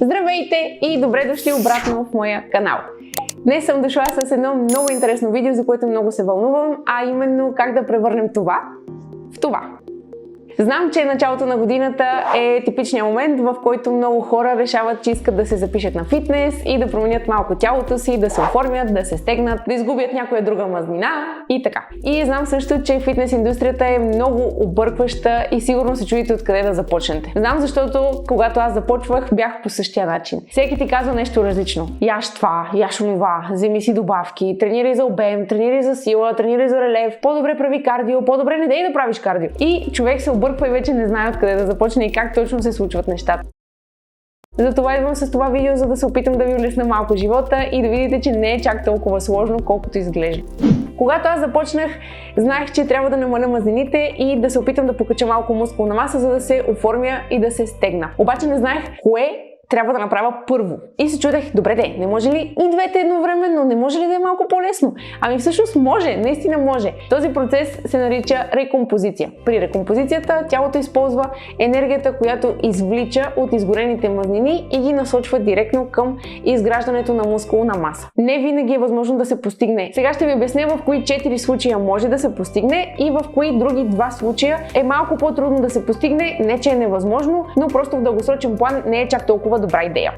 Здравейте и добре дошли обратно в моя канал. Днес съм дошла с едно много интересно видео, за което много се вълнувам, а именно как да превърнем това в това. Знам, че началото на годината е типичният момент, в който много хора решават, че искат да се запишат на фитнес и да променят малко тялото си, да се оформят, да се стегнат, да изгубят някоя друга мазнина и така. И знам също, че фитнес индустрията е много объркваща и сигурно се чудите откъде да започнете. Знам, защото когато аз започвах, бях по същия начин. Всеки ти казва нещо различно. Яш това, яш онова, вземи си добавки, тренирай за обем, тренирай за сила, тренирай за релев, по-добре прави кардио, по-добре не дей да правиш кардио. И човек се обърква и вече не знае откъде да започне и как точно се случват нещата. Затова идвам с това видео, за да се опитам да ви улесна малко живота и да видите, че не е чак толкова сложно, колкото изглежда. Когато аз започнах, знаех, че трябва да намаля мазнините и да се опитам да покача малко мускулна маса, за да се оформя и да се стегна. Обаче не знаех кое трябва да направя първо. И се чудех, добре не може ли и двете едновременно, не може ли да е малко по-лесно? Ами всъщност може, наистина може. Този процес се нарича рекомпозиция. При рекомпозицията тялото използва енергията, която извлича от изгорените мазнини и ги насочва директно към изграждането на мускулна маса. Не винаги е възможно да се постигне. Сега ще ви обясня в кои 4 случая може да се постигне и в кои други 2 случая е малко по-трудно да се постигне, не че е невъзможно, но просто в дългосрочен план не е чак толкова добра идея.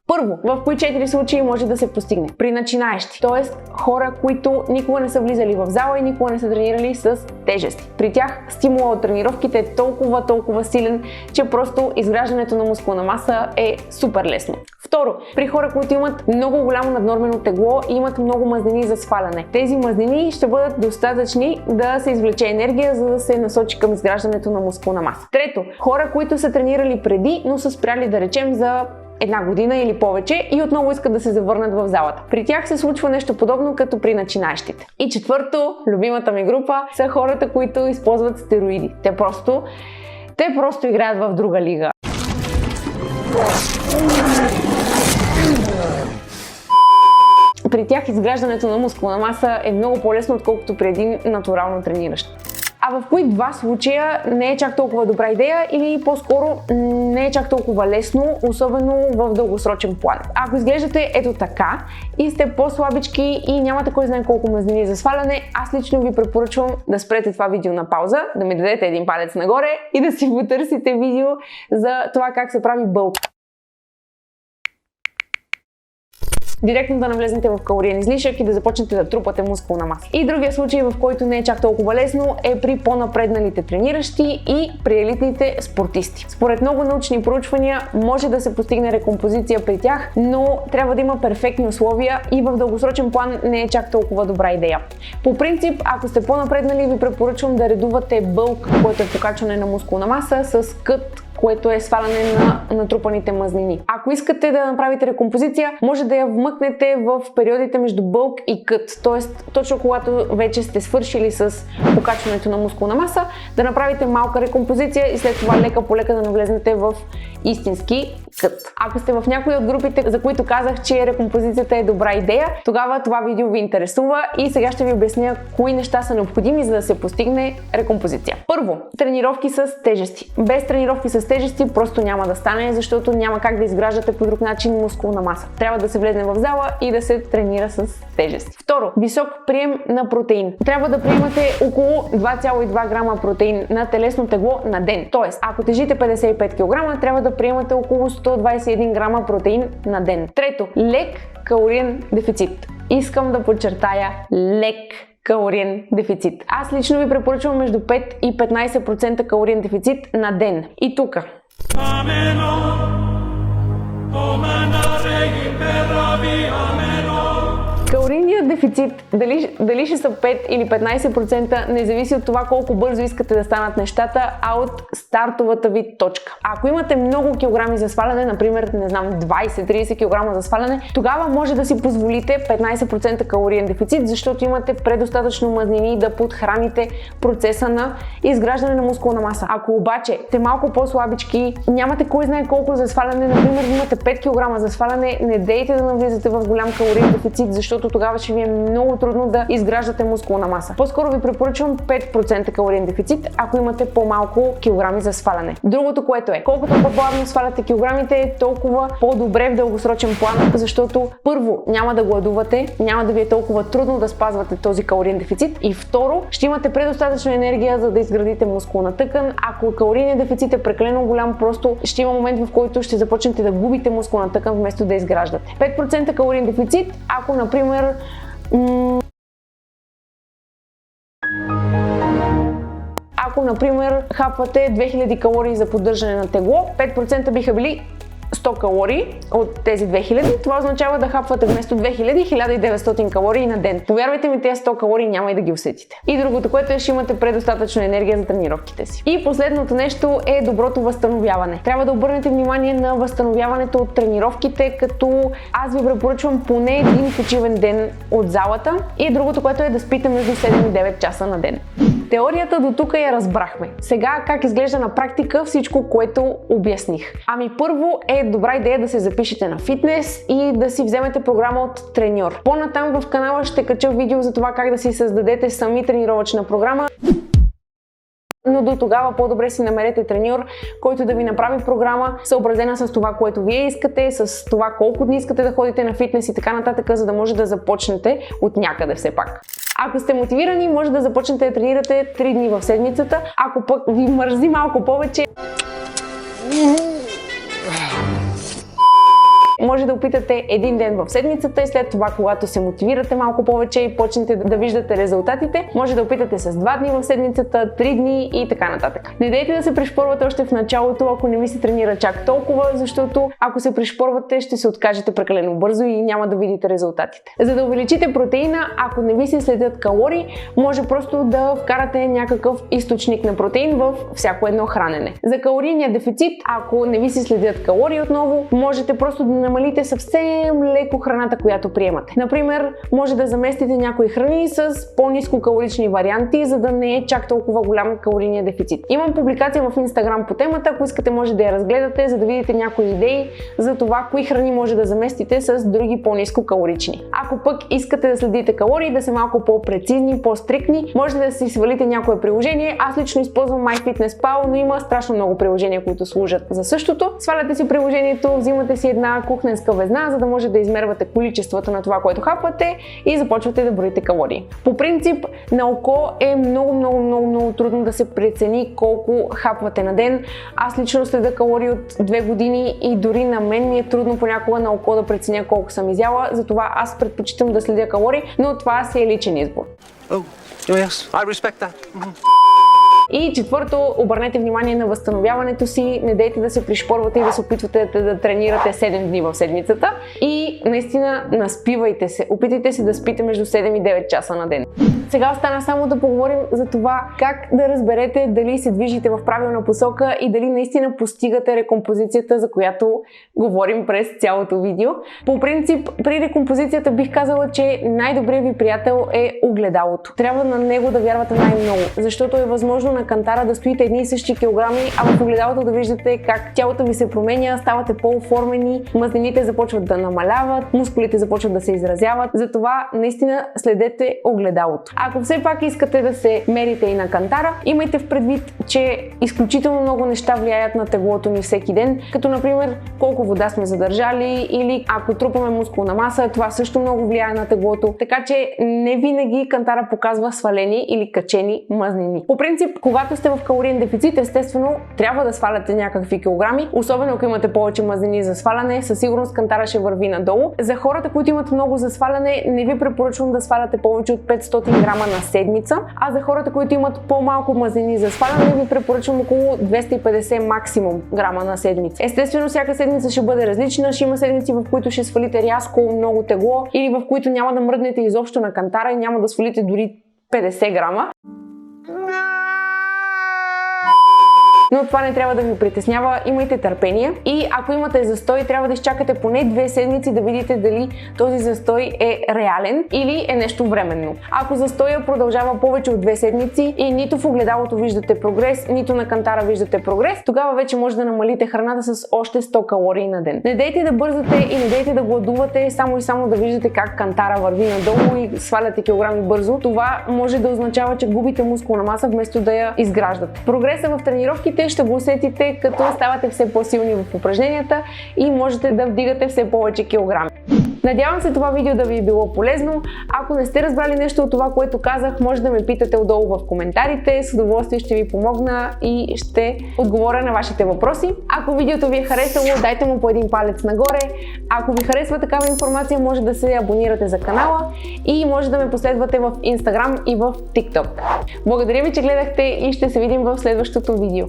Първо, в кои 4 случаи може да се постигне? При начинаещи, т.е. хора, които никога не са влизали в зала и никога не са тренирали с тежести. При тях стимула от тренировките е толкова силен, че просто изграждането на мускулна маса е супер лесно. Второ, при хора, които имат много голямо наднормено тегло и имат много мазнини за сваляне. Тези мазнини ще бъдат достатъчни да се извлече енергия, за да се насочи към изграждането на мускулна маса. Трето, хора, които са тренирали преди, но са спряли, да речем, за една година или повече и отново искат да се завърнат в залата. При тях се случва нещо подобно като при начинаещите. И четвърто, любимата ми група, са хората, които използват стероиди. Те просто играят в друга лига. При тях изграждането на мускулна маса е много по-лесно, отколкото при един натурално трениращ. А в кои 2 случая не е чак толкова добра идея или по-скоро не е чак толкова лесно, особено в дългосрочен план? Ако изглеждате ето така и сте по-слабички и нямате кой знае колко мазнини за сваляне, аз лично ви препоръчвам да спрете това видео на пауза, да ми дадете един палец нагоре и да си потърсите видео за това как се прави бълк. Директно да навлезнете в калориен излишък и да започнете да трупате мускулна маса. И другия случай, в който не е чак толкова лесно, е при по-напредналите трениращи и при елитните спортисти. Според много научни проучвания може да се постигне рекомпозиция при тях, но трябва да има перфектни условия и в дългосрочен план не е чак толкова добра идея. По принцип, ако сте по-напреднали, ви препоръчвам да редувате бълк, което е покачване на мускулна маса, с кът, което е сваляне на натрупаните мазнини. Ако искате да направите рекомпозиция, може да я вмъкнете в периодите между бълк и кът, т.е. точно когато вече сте свършили с покачването на мускулна маса, да направите малка рекомпозиция и след това лека по лека да навлезнете в истински кът. Ако сте в някои от групите, за които казах, че рекомпозицията е добра идея, тогава това видео ви интересува и сега ще ви обясня кои неща са необходими, за да се постигне рекомпозиция. Първо, тренировки с тежести. Без тренировки с тежести просто няма да стане, защото няма как да изграждате по друг начин мускулна маса. Трябва да се влезне в зала и да се тренира с тежести. Второ, висок прием на протеин. Трябва да приемате около 2,2 грама протеин на телесно тегло на ден. Тоест, ако тежите 55 кг, трябва да приемате около 121 грама протеин на ден. Трето, лек калориен дефицит. Искам да подчертая лек калориен дефицит. Аз лично ви препоръчвам между 5 и 15% калориен дефицит на ден. И тук. Калорийният дефицит, дали ще са 5 или 15%, не зависи от това колко бързо искате да станат нещата, а от стартовата ви точка. Ако имате много килограми за сваляне, например, не знам, 20-30 кг за сваляне, тогава може да си позволите 15% калориен дефицит, защото имате предостатъчно мазнини да подхраните процеса на изграждане на мускулна маса. Ако обаче сте малко по-слабички, нямате кой знае колко за сваляне, например, имате 5 кг за сваляне, не дейте да навлизате в голям калориен дефицит, защото тогава ще ви е много трудно да изграждате мускулна маса. По-скоро ви препоръчвам 5% калориен дефицит, ако имате по-малко килограми за сваляне. Другото, което е, колкото по-бавно сваляте килограмите, толкова по-добре в дългосрочен план, защото първо, няма да гладувате, няма да ви е толкова трудно да спазвате този калориен дефицит и второ, ще имате предостатъчно енергия, за да изградите мускулна тъкан. Ако калорийният дефицит е прекалено голям, просто ще има момент, в който ще започнете да губите мускулна тъкан вместо да изграждате. 5% калориен дефицит, ако например хапвате 2000 калории за поддържане на тегло, 5% биха били 100 калории от тези 2000, това означава да хапвате вместо 2000 1900 калории на ден. Повярвайте ми, тези 100 калории няма и да ги усетите. И другото, което е, ще имате предостатъчно енергия за тренировките си. И последното нещо е доброто възстановяване. Трябва да обърнете внимание на възстановяването от тренировките, като аз ви препоръчвам поне един почивен ден от залата. И другото, което е да спите между 7 и 9 часа на ден. Теорията до тук я разбрахме. Сега как изглежда на практика всичко, което обясних? Ами първо е добра идея да се запишете на фитнес и да си вземете програма от треньор. По-натам в канала ще кача видео за това как да си създадете сами тренировъчна програма. Но до тогава по-добре си намерете треньор, който да ви направи програма, съобразена с това, което вие искате, с това колко дни искате да ходите на фитнес и така нататък, за да може да започнете от някъде все пак. Ако сте мотивирани, може да започнете да тренирате 3 дни в седмицата. Ако пък ви мързи малко повече, може да опитате един ден в седмицата и след това, когато се мотивирате малко повече и почнете да виждате резултатите, може да опитате с 2 дни в седмицата, 3 дни и така нататък. Не дейте да се пришпорвате още в началото, ако не ви се тренира чак толкова, защото ако се пришпорвате, ще се откажете прекалено бързо и няма да видите резултатите. За да увеличите протеина, ако не ви се следят калории, може просто да вкарате някакъв източник на протеин в всяко едно хранене. За калорийния дефицит, ако не ви се следят калории отново, можете просто да намалите съвсем леко храната, която приемате. Например, може да заместите някои храни с по-ниско калорични варианти, за да не е чак толкова голям калорийния дефицит. Имам публикация в Instagram по темата, ако искате може да я разгледате, за да видите някои идеи за това, кои храни може да заместите с други по-ниско калорични. Ако пък искате да следите калории, да са малко по-прецизни, по-стрикни, можете да си свалите някое приложение. Аз лично използвам MyFitnessPal, но има страшно много приложения, които служат за същото. Сваляте си приложението, взимате си една кухненска везна, за да може да измервате количествата на това, което хапвате и започвате да броите калории. По принцип, на око е много трудно да се прецени колко хапвате на ден. Аз лично следя калории от 2 години и дори на мен ми е трудно понякога на око да преценя колко съм изяла, затова аз предпочитам да следя калории, но това си е личен избор. Yes, I respect that. И четвърто, обърнете внимание на възстановяването си, не дейте да се пришпорвате и да се опитвате да тренирате 7 дни в седмицата и наистина наспивайте се, опитайте се да спите между 7 и 9 часа на ден. Сега остана само да поговорим за това как да разберете дали се движите в правилна посока и дали наистина постигате рекомпозицията, за която говорим през цялото видео. По принцип, при рекомпозицията бих казала, че най-добрият ви приятел е огледалото. Трябва на него да вярвате най-много, защото е възможно на кантара да стоите едни и същи килограми, а в огледалото да виждате как тялото ви се променя, ставате по-оформени, мазнините започват да намаляват, мускулите започват да се изразяват. Затова наистина следете огледалото. Ако все пак искате да се мерите и на кантара, имайте в предвид, че изключително много неща влияят на теглото ни всеки ден, като например колко вода сме задържали или ако трупаме мускулна маса, това също много влияе на теглото. Така че не винаги кантара показва свалени или качени мазнини. По принцип, когато сте в калориен дефицит, естествено трябва да сваляте някакви килограми, особено ако имате повече мазнини за сваляне, със сигурност кантара ще върви надолу. За хората, които имат много за сваляне, не ви препоръчвам да сваляте повече от 500 грама на седмица, а за хората, които имат по-малко мазнини за сваляне, ви препоръчвам около 250 максимум грама на седмица. Естествено, всяка седмица ще бъде различна, ще има седмици, в които ще свалите рязко много тегло или в които няма да мръднете изобщо на кантара и няма да свалите дори 50 грама. но това не трябва да ви притеснява, имайте търпение и ако имате застой, трябва да изчакате поне 2 седмици да видите дали този застой е реален или е нещо временно. Ако застоя продължава повече от 2 седмици и нито в огледалото виждате прогрес, нито на кантара виждате прогрес, тогава вече може да намалите храната с още 100 калории на ден. Не дейте да бързате и не дейте да гладувате само и само да виждате как кантара върви надолу и сваляте килограми бързо. Това може да означава, че губите мускулна маса вместо да я изграждате. Прогреса в тренировките ще го усетите, като ставате все по-силни в упражненията и можете да вдигате все повече килограми. Надявам се това видео да ви е било полезно. Ако не сте разбрали нещо от това, което казах, може да ме питате отдолу в коментарите. С удоволствие ще ви помогна и ще отговоря на вашите въпроси. Ако видеото ви е харесало, дайте му по един палец нагоре. Ако ви харесва такава информация, може да се абонирате за канала и може да ме последвате в Instagram и в TikTok. Благодаря ви, че гледахте и ще се видим в следващото видео.